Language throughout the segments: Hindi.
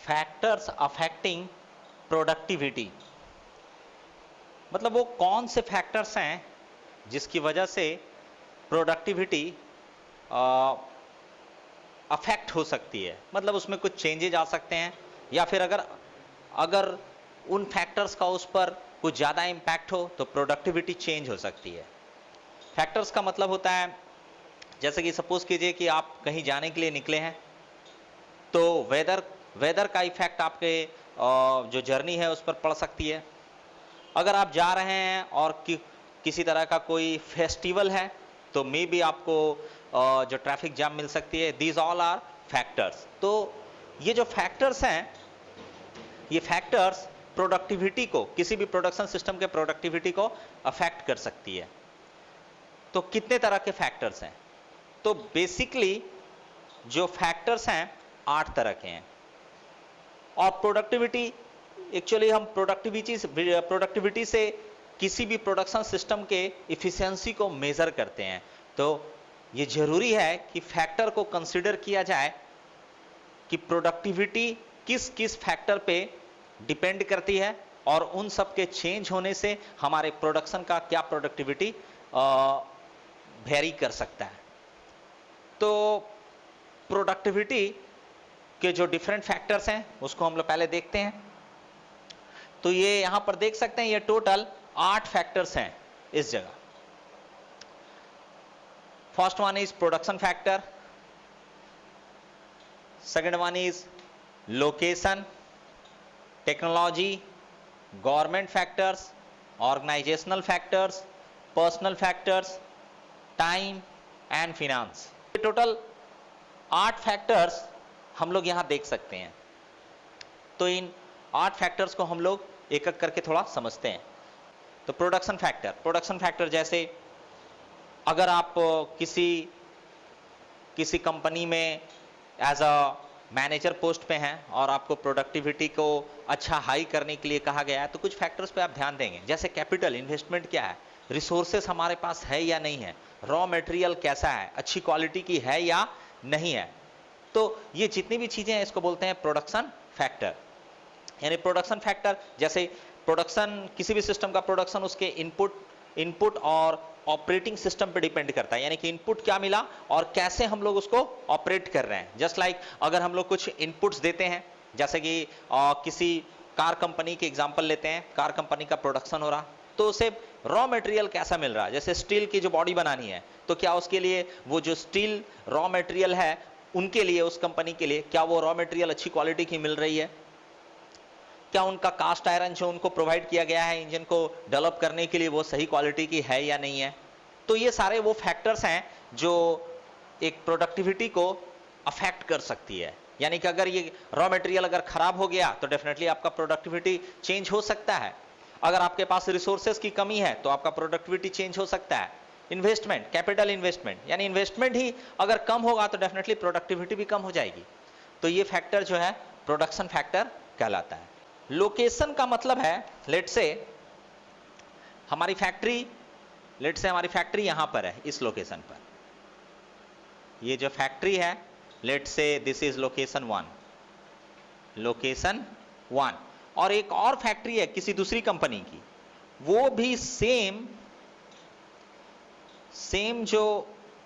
फैक्टर्स अफेक्टिंग प्रोडक्टिविटी, मतलब वो कौन से फैक्टर्स हैं जिसकी वजह से प्रोडक्टिविटी अफेक्ट हो सकती है, मतलब उसमें कुछ चेंजेज आ सकते हैं, या फिर अगर उन फैक्टर्स का उस पर कुछ ज़्यादा इम्पैक्ट हो तो प्रोडक्टिविटी चेंज हो सकती है। फैक्टर्स का मतलब होता है, जैसे कि सपोज कीजिए कि आप कहीं जाने के लिए निकले हैं, तो वेदर का इफेक्ट आपके जो जर्नी है उस पर पड़ सकती है। अगर आप जा रहे हैं और किसी तरह का कोई फेस्टिवल है तो मे बी आपको जो ट्रैफिक जाम मिल सकती है। These all are factors. तो ये जो फैक्टर्स हैं, ये फैक्टर्स प्रोडक्टिविटी को, किसी भी प्रोडक्शन सिस्टम के प्रोडक्टिविटी को अफेक्ट कर सकती है। तो कितने तरह के फैक्टर्स हैं? तो बेसिकली जो फैक्टर्स हैं 8 तरह के हैं। और प्रोडक्टिविटी, एक्चुअली हम प्रोडक्टिविटी से किसी भी प्रोडक्शन सिस्टम के इफिशियंसी को मेजर करते हैं। तो ये जरूरी है कि फैक्टर को कंसीडर किया जाए कि प्रोडक्टिविटी किस किस फैक्टर पे डिपेंड करती है, और उन सब के चेंज होने से हमारे प्रोडक्शन का क्या प्रोडक्टिविटी वेरी कर सकता है। तो प्रोडक्टिविटी के जो डिफरेंट फैक्टर्स हैं उसको हम लोग पहले देखते हैं। तो ये यहां पर देख सकते हैं, ये टोटल 8 फैक्टर्स हैं इस जगह। First one is production factor, second one is location, technology, government factors, organisational factors, personal factors, time and finance. Total 8 factors हम लोग यहां देख सकते हैं। तो इन 8 फैक्टर्स को हम लोग एक एक करके थोड़ा समझते हैं। तो प्रोडक्शन फैक्टर जैसे अगर आप किसी कंपनी में एज अ मैनेजर पोस्ट पे हैं और आपको प्रोडक्टिविटी को अच्छा हाई करने के लिए कहा गया है, तो कुछ फैक्टर्स पे आप ध्यान देंगे। जैसे कैपिटल इन्वेस्टमेंट क्या है, रिसोर्सेस हमारे पास है या नहीं है, रॉ मटेरियल कैसा है, अच्छी क्वालिटी की है या नहीं है। तो ये जितनी भी चीजें हैं इसको बोलते हैं प्रोडक्शन फैक्टर। यानी प्रोडक्शन फैक्टर, जैसे प्रोडक्शन, किसी भी सिस्टम का प्रोडक्शन उसके इनपुट और ऑपरेटिंग सिस्टम पे डिपेंड करता है। यानी कि इनपुट क्या मिला और कैसे हम लोग उसको ऑपरेट कर रहे हैं। जस्ट लाइक अगर हम लोग कुछ इनपुट्स देते हैं, जैसे कि किसी कार कंपनी के एग्जांपल लेते हैं, कार कंपनी का प्रोडक्शन हो रहा, तो उसे रॉ मटेरियल कैसा मिल रहा है। जैसे स्टील की जो बॉडी बनानी है, तो क्या उसके लिए वो जो स्टील रॉ मटेरियल है, उनके लिए, उस कंपनी के लिए, क्या वो रॉ मटेरियल अच्छी क्वालिटी की मिल रही है? क्या उनका कास्ट आयरन जो उनको प्रोवाइड किया गया है इंजन को डेवलप करने के लिए, वो सही क्वालिटी की है या नहीं है? तो ये सारे वो फैक्टर्स हैं जो एक प्रोडक्टिविटी को अफेक्ट कर सकती है। यानी कि अगर ये रॉ मटेरियल अगर खराब हो गया तो डेफिनेटली आपका प्रोडक्टिविटी चेंज हो सकता है। अगर आपके पास रिसोर्सेज की कमी है तो आपका प्रोडक्टिविटी चेंज हो सकता है। इन्वेस्टमेंट, कैपिटल इन्वेस्टमेंट, यानी इन्वेस्टमेंट ही अगर कम होगा तो डेफिनेटली प्रोडक्टिविटी भी कम हो जाएगी। तो ये फैक्टर जो है प्रोडक्शन फैक्टर कहलाता है। लोकेशन का मतलब है, लेट से हमारी फैक्ट्री यहां पर है, इस लोकेशन पर। ये जो फैक्ट्री है, लेट से दिस इज लोकेशन 1, और एक और फैक्ट्री है किसी दूसरी कंपनी की, वो भी सेम जो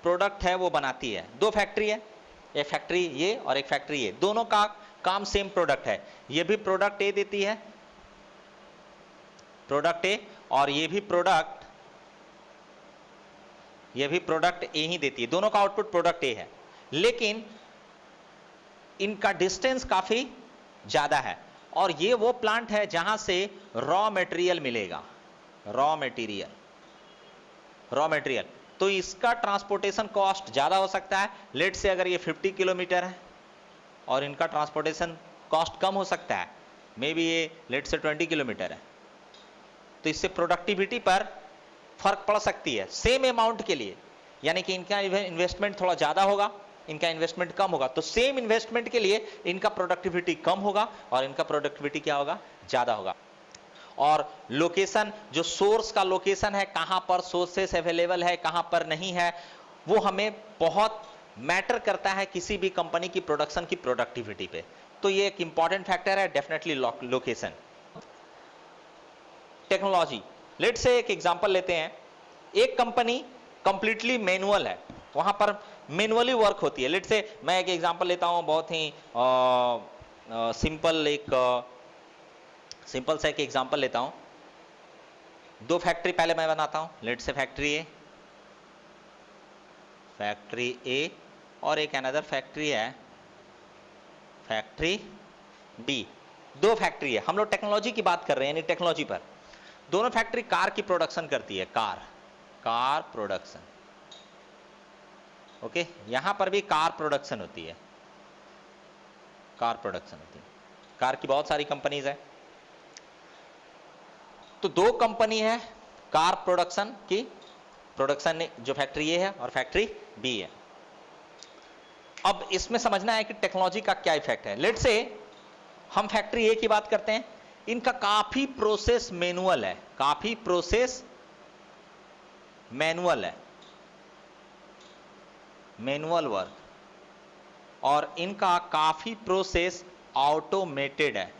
प्रोडक्ट है वो बनाती है। 2 फैक्ट्री है, एक फैक्ट्री ये और एक फैक्ट्री ये, दोनों का काम सेम प्रोडक्ट है। ये भी प्रोडक्ट ए देती है, प्रोडक्ट ए, और ये भी प्रोडक्ट ए ही देती है। दोनों का आउटपुट प्रोडक्ट ए है, लेकिन इनका डिस्टेंस काफी ज्यादा है। और ये वो प्लांट है जहां से रॉ मटेरियल मिलेगा, रॉ मटेरियल। तो इसका ट्रांसपोर्टेशन कॉस्ट ज्यादा हो सकता है। लेट से अगर ये 50 किलोमीटर है और इनका ट्रांसपोर्टेशन कॉस्ट कम हो सकता है, मे बी ये लेट से 20 किलोमीटर है। तो इससे प्रोडक्टिविटी पर फर्क पड़ सकती है सेम अमाउंट के लिए। यानी कि इनका इन्वेस्टमेंट थोड़ा ज्यादा होगा, इनका इन्वेस्टमेंट कम होगा, तो सेम इन्वेस्टमेंट के लिए इनका प्रोडक्टिविटी कम होगा और इनका प्रोडक्टिविटी क्या होगा, ज्यादा होगा। और लोकेशन, जो सोर्स का लोकेशन है, कहां पर सोर्सेस अवेलेबल है, कहां पर नहीं है, वो हमें बहुत मैटर करता है किसी भी कंपनी की प्रोडक्शन की प्रोडक्टिविटी पे। तो ये एक इंपॉर्टेंट फैक्टर है, डेफिनेटली लोकेशन। टेक्नोलॉजी, लेट से एक एग्जांपल लेते हैं, एक कंपनी कंप्लीटली मैनुअल है, वहां पर मैनुअली वर्क होती है। लेट से मैं एक एग्जांपल लेता हूं, बहुत ही सिंपल सा एक एग्जांपल लेता हूं। दो फैक्ट्री पहले मैं बनाता हूं, लेट से फैक्ट्री ए और एक अनदर फैक्ट्री है फैक्ट्री बी। दो फैक्ट्री है, हम लोग टेक्नोलॉजी की बात कर रहे हैं, यानी टेक्नोलॉजी पर। दोनों फैक्ट्री कार की प्रोडक्शन करती है, कार प्रोडक्शन। ओके, यहां पर भी कार प्रोडक्शन होती है, कार की बहुत सारी कंपनीज है। तो दो कंपनी है कार प्रोडक्शन की, प्रोडक्शन जो फैक्ट्री ए है और फैक्ट्री बी है। अब इसमें समझना है कि टेक्नोलॉजी का क्या इफेक्ट है। लेट से हम फैक्ट्री ए की बात करते हैं, इनका काफी प्रोसेस मैनुअल है, मैनुअल वर्क, और इनका काफी प्रोसेस ऑटोमेटेड है,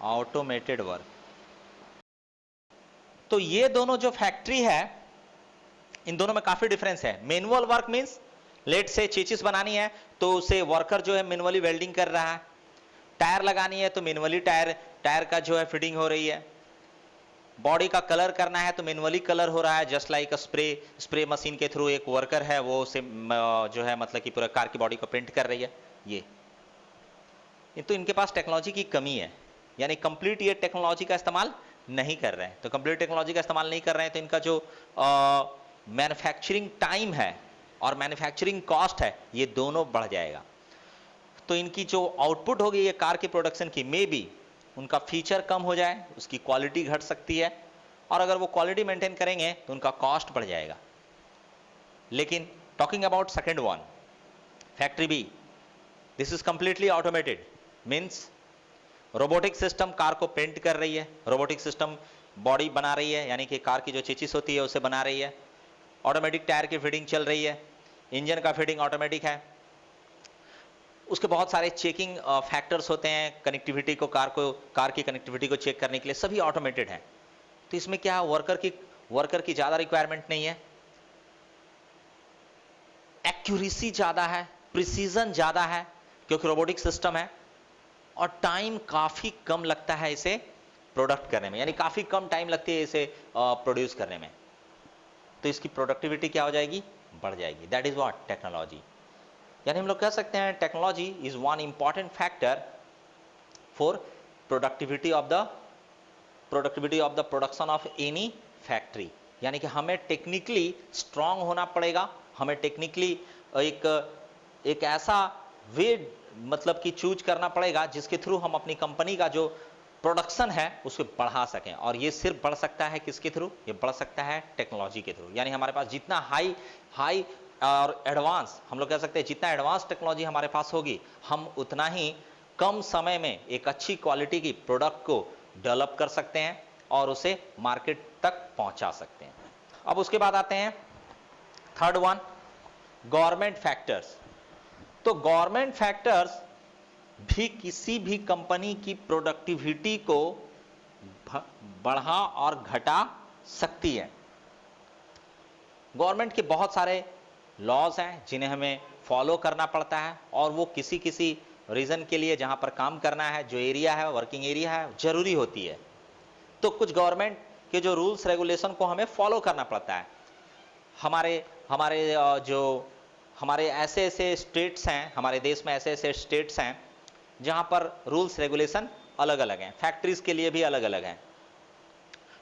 ऑटोमेटेड वर्क। तो ये दोनों जो फैक्ट्री है, इन दोनों में काफी डिफरेंस है। मैनुअल वर्क मींस लेट से चेचिस बनानी है तो उसे वर्कर जो है मैनुअली वेल्डिंग कर रहा है, टायर लगानी है तो मैनुअली टायर का जो है फिटिंग हो रही है, बॉडी का कलर करना है तो मैनुअली कलर हो रहा है, जस्ट लाइक स्प्रे मशीन के थ्रू एक वर्कर है वो उसे जो है मतलब कि पूरा कार की बॉडी को पेंट कर रही है। ये तो इनके पास टेक्नोलॉजी की कमी है, यानी कंप्लीट ये टेक्नोलॉजी का इस्तेमाल नहीं कर रहे हैं। तो कंप्लीट टेक्नोलॉजी का इस्तेमाल नहीं कर रहे हैं तो इनका जो मैन्युफैक्चरिंग टाइम है और मैन्युफैक्चरिंग कॉस्ट है, ये दोनों बढ़ जाएगा। तो इनकी जो आउटपुट होगी ये कार की प्रोडक्शन की, मे बी उनका फीचर कम हो जाए, उसकी क्वालिटी घट सकती है, और अगर वो क्वालिटी मेंटेन करेंगे तो उनका कॉस्ट बढ़ जाएगा। लेकिन talking about second one, factory B, this is completely automated, means robotic system car को पेंट कर रही है, रोबोटिक सिस्टम बॉडी बना रही है, यानी कि कार की जो चेचिस होती है उसे बना रही है, ऑटोमेटिक टायर की फिटिंग चल रही है, इंजन का फिटिंग ऑटोमेटिक है, उसके बहुत सारे चेकिंग फैक्टर्स होते हैं, कनेक्टिविटी को कार की कनेक्टिविटी को चेक करने के लिए, सभी ऑटोमेटेड है। तो इसमें क्या वर्कर की ज्यादा रिक्वायरमेंट नहीं है, एक्यूरेसी ज्यादा है, प्रिसीजन ज्यादा है क्योंकि रोबोटिक सिस्टम है, और टाइम काफी कम लगता है इसे प्रोडक्ट करने में, यानी काफी कम टाइम लगती है इसे प्रोड्यूस करने में। तो इसकी प्रोडक्टिविटी क्या हो जाएगी, बढ़ जाएगी। That is what technology. यानी हम लोग कह सकते हैं technology is one important factor for productivity of the production of any factory. यानी कि हमें टेक्निकली स्ट्रांग होना पड़ेगा, हमें टेक्निकली एक ऐसा वे मतलब कि चूज करना पड़ेगा जिसके थ्रू हम अपनी कंपनी का जो प्रोडक्शन है उसको बढ़ा सकें। और ये सिर्फ बढ़ सकता है किसके थ्रू, ये बढ़ सकता है टेक्नोलॉजी के थ्रू। यानी हमारे पास जितना हाई और एडवांस, हम लोग कह सकते हैं जितना एडवांस टेक्नोलॉजी हमारे पास होगी, हम उतना ही कम समय में एक अच्छी क्वालिटी की प्रोडक्ट को डेवलप कर सकते हैं और उसे मार्केट तक पहुंचा सकते हैं। अब उसके बाद आते हैं थर्ड वन, गवर्नमेंट फैक्टर्स। तो गवर्नमेंट फैक्टर्स भी किसी भी कंपनी की प्रोडक्टिविटी को बढ़ा और घटा सकती है। गवर्नमेंट के बहुत सारे लॉज हैं जिन्हें हमें फॉलो करना पड़ता है, और वो किसी रीजन के लिए जहां पर काम करना है, जो एरिया है, वर्किंग एरिया है, जरूरी होती है। तो कुछ गवर्नमेंट के जो रूल्स रेगुलेशन को हमें फॉलो करना पड़ता है। हमारे ऐसे स्टेट्स हैं, हमारे देश में ऐसे स्टेट्स हैं जहां पर रूल्स रेगुलेशन अलग अलग हैं, फैक्ट्रीज के लिए भी अलग अलग हैं।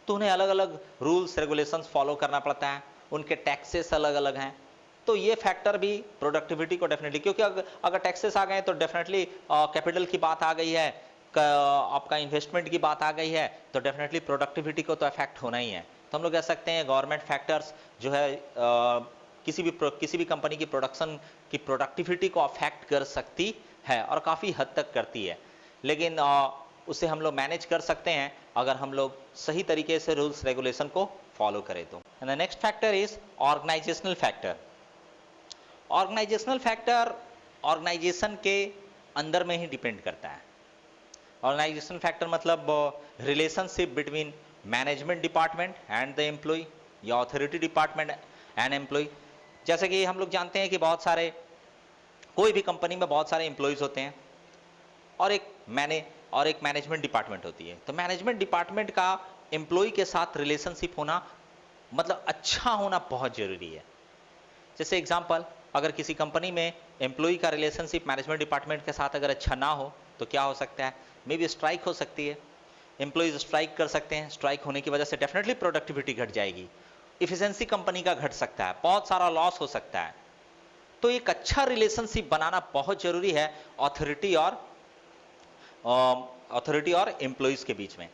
तो उन्हें अलग अलग रूल्स रेगुलेशंस फॉलो करना पड़ता है, उनके टैक्सेस अलग अलग हैं। तो ये फैक्टर भी प्रोडक्टिविटी को डेफिनेटली, क्योंकि अगर टैक्सेस आ गए तो डेफिनेटली कैपिटल की बात आ गई है, आपका इन्वेस्टमेंट की बात आ गई है, तो डेफिनेटली प्रोडक्टिविटी को तो अफेक्ट होना ही है। तो हम लोग कह सकते हैं गवर्नमेंट फैक्टर्स जो है किसी भी कंपनी की प्रोडक्शन की प्रोडक्टिविटी को अफेक्ट कर सकती है और काफ़ी हद तक करती है, लेकिन उसे हम लोग मैनेज कर सकते हैं अगर हम लोग सही तरीके से रूल्स रेगुलेशन को फॉलो करें तो। And the next factor is organisational factor. Organisational factor organisation के अंदर में ही डिपेंड करता है। ऑर्गेनाइजेशन फैक्टर मतलब relationship between management department and the employee या अथॉरिटी डिपार्टमेंट एंड एम्प्लॉय। जैसे कि हम लोग जानते हैं कि बहुत सारे, कोई भी कंपनी में बहुत सारे एम्प्लॉयज होते हैं और एक मैनेजमेंट डिपार्टमेंट होती है। तो मैनेजमेंट डिपार्टमेंट का एम्प्लॉय के साथ रिलेशनशिप होना मतलब अच्छा होना बहुत जरूरी है। जैसे एग्जांपल, अगर किसी कंपनी में एम्प्लॉय का रिलेशनशिप मैनेजमेंट डिपार्टमेंट के साथ अगर अच्छा ना हो तो क्या हो सकता है, मे बी स्ट्राइक हो सकती है, एम्प्लॉयज स्ट्राइक कर सकते हैं। स्ट्राइक होने की वजह से डेफिनेटली प्रोडक्टिविटी घट जाएगी, इफिशिएंसी कंपनी का घट सकता है, बहुत सारा लॉस हो सकता है। तो एक अच्छा रिलेशनशिप बनाना बहुत जरूरी है अथॉरिटी और एम्प्लॉयज के बीच में।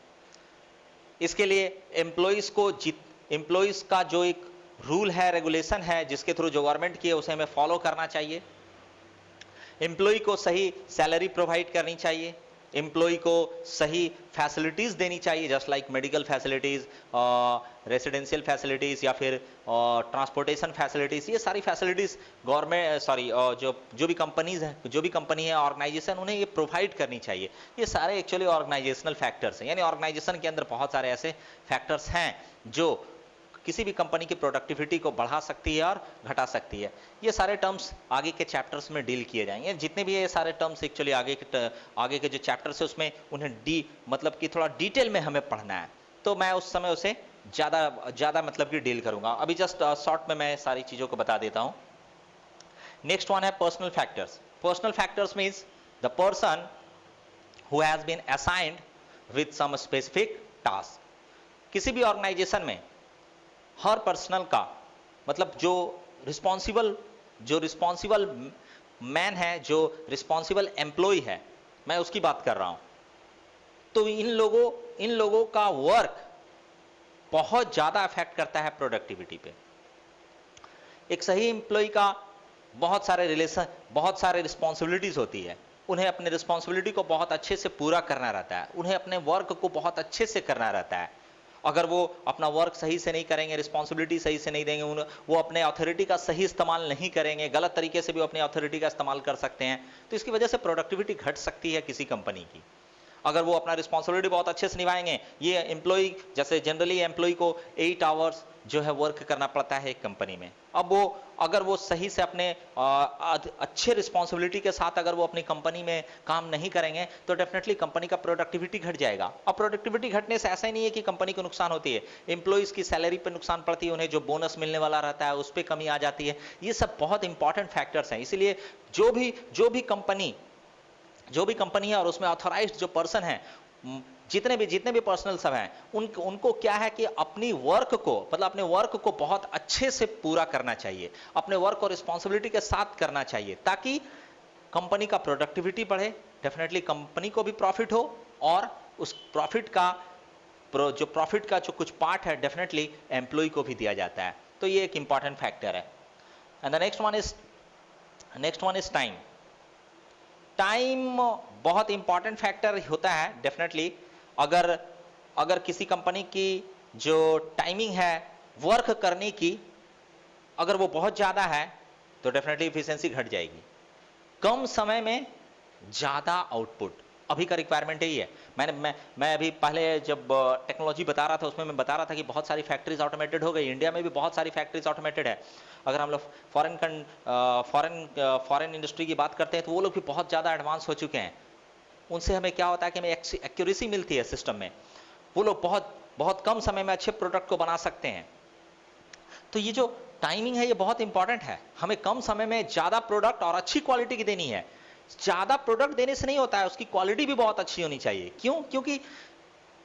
इसके लिए एम्प्लॉयज का जो एक रूल है, रेगुलेशन है, जिसके थ्रू जो गवर्नमेंट की है उसे हमें फॉलो करना चाहिए। एम्प्लॉय को सही सैलरी प्रोवाइड करनी चाहिए, एम्प्लॉय को सही फैसिलिटीज देनी चाहिए, just like medical facilities, residential facilities या फिर ट्रांसपोर्टेशन फैसिलिटीज। ये सारी फैसिलिटीज गवर्नमेंट जो भी कंपनीज हैं, जो भी कंपनी है, ऑर्गेनाइजेशन, उन्हें ये प्रोवाइड करनी चाहिए। ये सारे एक्चुअली ऑर्गेनाइजेशनल फैक्टर्स हैं, यानी ऑर्गेनाइजेशन के अंदर बहुत सारे ऐसे फैक्टर्स हैं जो किसी भी कंपनी की प्रोडक्टिविटी को बढ़ा सकती है और घटा सकती है। ये सारे टर्म्स आगे के चैप्टर्स में डील किए जाएंगे। जितने भी ये सारे टर्म्स एक्चुअली आगे के जो चैप्टर्स है उसमें उन्हें मतलब कि थोड़ा डिटेल में हमें पढ़ना है, तो मैं उस समय उसे ज़्यादा मतलब कि डील करूंगा। अभी जस्ट शॉर्ट में मैं सारी चीज़ों को बता देता हूँ। नेक्स्ट वन है personal factors. Personal factors means the person who has been assigned with some specific task. किसी भी ऑर्गेनाइजेशन में हर पर्सनल का मतलब जो रिस्पॉन्सिबल मैन है, जो रिस्पॉन्सिबल एम्प्लॉय है, मैं उसकी बात कर रहा हूं। तो इन लोगों का वर्क बहुत ज्यादा अफेक्ट करता है प्रोडक्टिविटी पे। एक सही एम्प्लॉय का बहुत सारे रिस्पॉन्सिबिलिटीज होती है। उन्हें अपने रिस्पॉन्सिबिलिटी को बहुत अच्छे से पूरा करना रहता है, उन्हें अपने वर्क को बहुत अच्छे से करना रहता है। अगर वो अपना वर्क सही से नहीं करेंगे, रिस्पॉन्सिबिलिटी सही से नहीं देंगे, वो अपने अथॉरिटी का सही इस्तेमाल नहीं करेंगे, गलत तरीके से भी अपनी अथॉरिटी का इस्तेमाल कर सकते हैं, तो इसकी वजह से प्रोडक्टिविटी घट सकती है किसी कंपनी की। अगर वो अपना रिस्पॉन्सिबिलिटी बहुत अच्छे से निभाएंगे, ये एम्प्लॉय, जैसे जनरली एम्प्लॉय को 8 आवर्स जो है वर्क करना पड़ता है एक कंपनी में। अब अगर वो सही से अपने अच्छे रिस्पॉन्सिबिलिटी के साथ अगर वो अपनी कंपनी में काम नहीं करेंगे तो डेफिनेटली कंपनी का प्रोडक्टिविटी घट जाएगा। अब प्रोडक्टिविटी घटने से ऐसा ही नहीं है कि कंपनी को नुकसान होती है, एम्प्लॉयज की सैलरी पर नुकसान पड़ती है, उन्हें जो बोनस मिलने वाला रहता है उस पर कमी आ जाती है। ये सब बहुत इंपॉर्टेंट फैक्टर्स हैं। इसीलिए जो भी कंपनी है और उसमें ऑथराइज्ड जो पर्सन है, जितने भी पर्सनल सब हैं, उनको क्या है कि अपने वर्क को बहुत अच्छे से पूरा करना चाहिए, अपने वर्क को रिस्पॉन्सिबिलिटी के साथ करना चाहिए, ताकि कंपनी का प्रोडक्टिविटी बढ़े, डेफिनेटली कंपनी को भी प्रॉफिट हो और उस प्रॉफिट का जो कुछ पार्ट है डेफिनेटली एम्प्लॉय को भी दिया जाता है। तो ये एक इंपॉर्टेंट फैक्टर है। And the next one is time. Time बहुत इंपॉर्टेंट फैक्टर होता है डेफिनेटली। अगर किसी कंपनी की जो टाइमिंग है वर्क करने की, अगर वो बहुत ज़्यादा है तो डेफिनेटली इफिशिएंसी घट जाएगी। कम समय में ज़्यादा आउटपुट अभी का रिक्वायरमेंट यही है। मैं अभी पहले जब टेक्नोलॉजी बता रहा था उसमें मैं बता रहा था कि बहुत सारी फैक्ट्रीज ऑटोमेटेड हो गई। इंडिया में भी बहुत सारी फैक्ट्रीज ऑटोमेटेड है। अगर हम लोग फॉरेन इंडस्ट्री की बात करते हैं तो वो लोग भी बहुत ज़्यादा एडवांस हो चुके हैं। उनसे हमें क्या होता है कि हमें एक्यूरेसी मिलती है सिस्टम में। वो लोग बहुत कम समय में अच्छे प्रोडक्ट को बना सकते हैं। तो ये जो टाइमिंग है ये बहुत इंपॉर्टेंट है। हमें कम समय में ज़्यादा प्रोडक्ट और अच्छी क्वालिटी की देनी है। ज़्यादा प्रोडक्ट देने से नहीं होता है, उसकी क्वालिटी भी बहुत अच्छी होनी चाहिए। क्यों? क्योंकि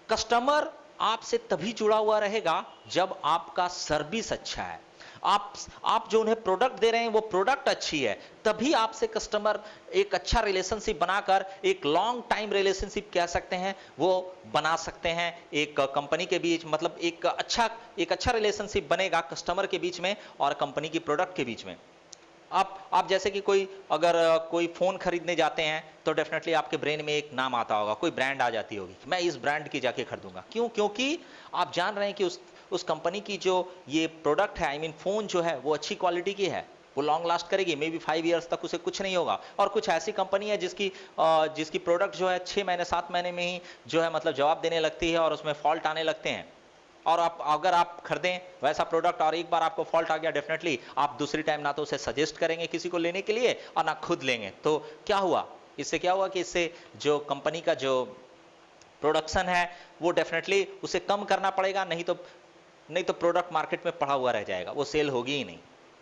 कस्टमर आपसे तभी जुड़ा हुआ रहेगा जब आपका सर्विस अच्छा है। आप जो उन्हें प्रोडक्ट दे रहे हैं वो प्रोडक्ट अच्छी है, तभी आपसे कस्टमर एक अच्छा रिलेशनशिप बनाकर एक लॉन्ग टाइम रिलेशनशिप कह सकते हैं वो बना सकते हैं एक कंपनी के बीच। मतलब एक अच्छा रिलेशनशिप बनेगा कस्टमर के बीच में और कंपनी की प्रोडक्ट के बीच में। आप जैसे कि कोई फोन खरीदने जाते हैं तो डेफिनेटली आपके ब्रेन में एक नाम आता होगा, कोई ब्रांड आ जाती होगी, मैं इस ब्रांड की जाके खरीदूंगा। क्यों? क्योंकि आप जान रहे हैं कि उस कंपनी की जो ये प्रोडक्ट है, फोन जो है वो अच्छी क्वालिटी की है, वो लॉन्ग लास्ट करेगी, मे बी 5 ईयर्स तक उसे कुछ नहीं होगा। और कुछ ऐसी कंपनी है जिसकी प्रोडक्ट जो है 6 महीने 7 महीने में ही जो है मतलब जवाब देने लगती है और उसमें फॉल्ट आने लगते हैं। और अगर आप खरीदें वैसा प्रोडक्ट और एक बार आपको फॉल्ट आ गया, डेफिनेटली आप दूसरी टाइम ना तो उसे सजेस्ट करेंगे किसी को लेने के लिए और ना खुद लेंगे। तो क्या हुआ, इससे क्या हुआ कि इससे जो कंपनी का जो प्रोडक्शन है वो डेफिनेटली उसे कम करना पड़ेगा, नहीं तो प्रोडक्ट मार्केट में पड़ा हुआ रह जाएगा, वो सेल होगी ही नहीं।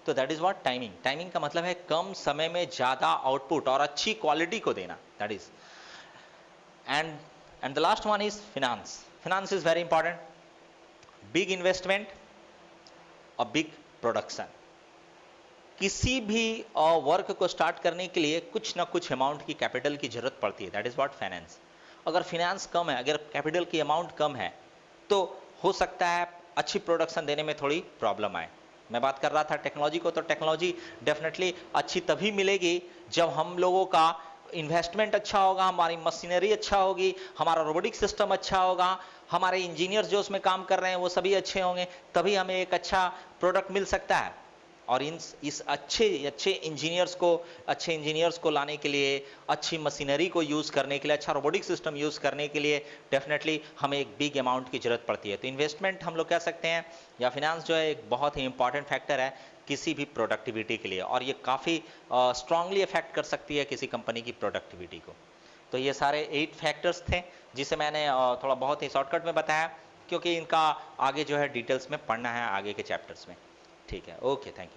तो that is what timing. Timing का मतलब है कम समय में ज्यादा आउटपुट और अच्छी क्वालिटी को देना, that is. And the last one is finance. Finance is very important. Big investment और बिग प्रोडक्शन। किसी भी वर्क को स्टार्ट करने के लिए कुछ ना कुछ अमाउंट की कैपिटल की जरूरत पड़ती है, दैट इज व्हाट फाइनेंस। अगर फिनेंस कम है, अगर कैपिटल की अमाउंट कम है, तो हो सकता है अच्छी प्रोडक्शन देने में थोड़ी प्रॉब्लम आए। मैं बात कर रहा था टेक्नोलॉजी को, तो टेक्नोलॉजी डेफिनेटली अच्छी तभी मिलेगी जब हम लोगों का इन्वेस्टमेंट अच्छा होगा, हमारी मशीनरी अच्छा होगी, हमारा रोबोटिक सिस्टम अच्छा होगा, हमारे इंजीनियर्स जो उसमें काम कर रहे हैं वो सभी अच्छे होंगे, तभी हमें एक अच्छा प्रोडक्ट मिल सकता है। और इस अच्छे इंजीनियर्स को लाने के लिए, अच्छी मशीनरी को यूज करने के लिए, अच्छा रोबोटिक सिस्टम यूज करने के लिए डेफिनेटली हमें एक बिग अमाउंट की जरूरत पड़ती है। तो इन्वेस्टमेंट हम लोग कह सकते हैं या फिनेंस जो है एक बहुत ही इंपॉर्टेंट फैक्टर है किसी भी प्रोडक्टिविटी के लिए, और ये काफ़ी स्ट्रांगली अफेक्ट कर सकती है किसी कंपनी की प्रोडक्टिविटी को। तो ये सारे 8 फैक्टर्स थे जिसे मैंने थोड़ा बहुत ही शॉर्टकट में बताया, क्योंकि इनका आगे जो है डिटेल्स में पढ़ना है आगे के चैप्टर्स में। ठीक है, ओके, थैंक यू।